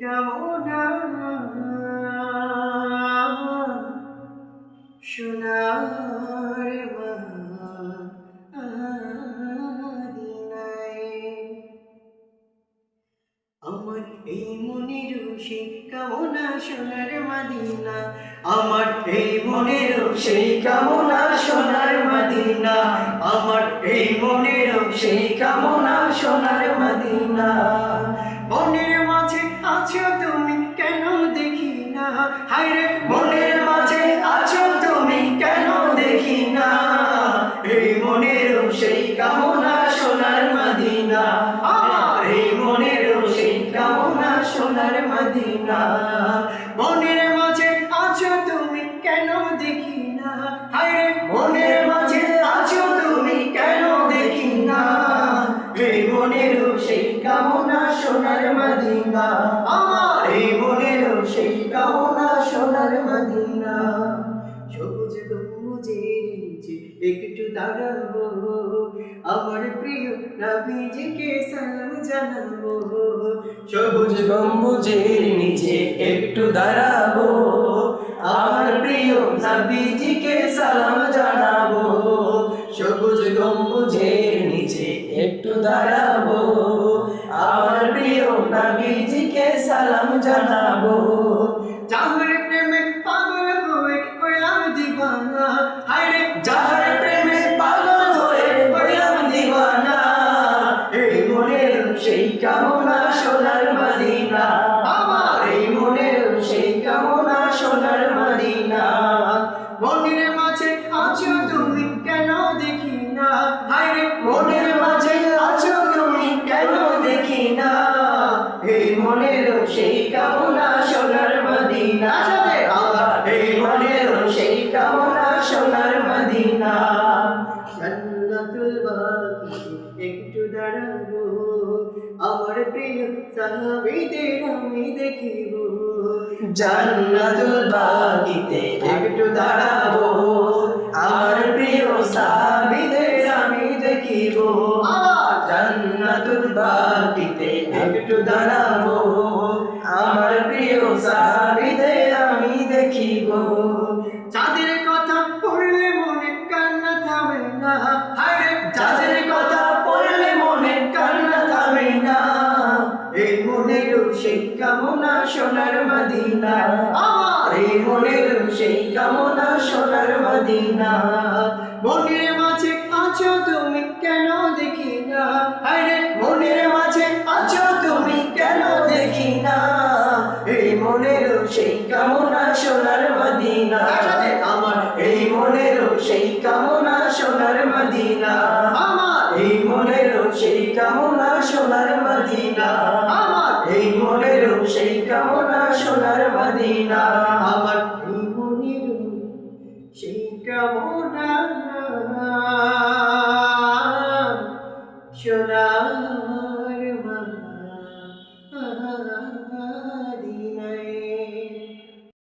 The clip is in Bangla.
কামনা সোনার মদিনায়। আমার এই মনের সেই কামনা সোনার মদিনা, আমার এই মনের সেই কামনা সোনার মদিনা, আমার এই মনের সেই কামনা সোনার মদিনা। মনের মাঝে আছো তুমি কেন দেখি না, হায়রে মনের মাঝে আছো তুমি কেন দেখি না, এই মনের সেই কামনা সোনার মদিনা, আমার এই মনের সেই কামনা সোনার মদিনা। মনের মাঝে আছো তুমি কেন দেখি না, হায়রে মনের মাঝে আছো তুমি কেন দেখি না, এই মনের সেই কামনা সোনার মদিনা, আমার এই মনের সেই কামনা সোনার মদিনা। সবুজ গম্বুজের নিচে একটু দাঁড়াবো, আমার প্রিয় নবীজিকে সালাম জানাবো। সবুজ গম্বুজের নিচে একটু দাঁড়াবো, আমার প্রিয় নবীজিকে সালাম জানাবো। সবুজ গম্বুজের নিচে একটু দাঁড়াবো, আমার প্রিয় নবীজিকে সালাম জানাবো। যাহার প্রেমে পাগল হয়ে হইলাম দিওয়ানা, হায়রে যাহার প্রেমে পাগল হয়ে হইলাম দিওয়ানা, এই মনের সেই কামনা সোনার মদিনা, আমার এই মনের সেই কামনা সোনার মদিনা। মনের মাঝে আছো তুমি কেন দেখি না, হায়রে মনের মাঝে আছো তুমি কেন দেখি না, এই মনের সেই কামনা সোনার মদিনা, আমার এই মনের সেই কামনা সোনার মদিনা। জান্নাতুল বাকিতে একটু দাঁড়াবো, আমার প্রিয় সাহাবীদের আমি দেখিব। জান্নাতুল বাকিতে একটু দাঁড়াবো, আমার প্রিয় সাহাবীদের আমি দেখিব। জান্নাতুল বাকিতে একটু দাঁড়াবো, আমার প্রিয় সাহাবীদের আমি দেখিব। যাদের কথা পড়লে মনে কান্না থামে না, হায়রে যাদের কথা পড়লে মনে কান্না থামে না, এই মনের সেই কামনা সোনার মদিনা, আমার এই মনের সেই কামনা সোনার মদিনা। মনের মাঝে আছো তুমি কেন দেখি না, হায়রে মনের মাঝে আছো তুমি কেন দেখি না, এই মনের সেই কামনা সোনার মদিনা, আমার এই মনের সেই কামনা সোনার মদিনা, আমার এই মনের সেই কামনা সোনার মদিনা, আমার এই মনের সেই কামনা সোনার মদিনা।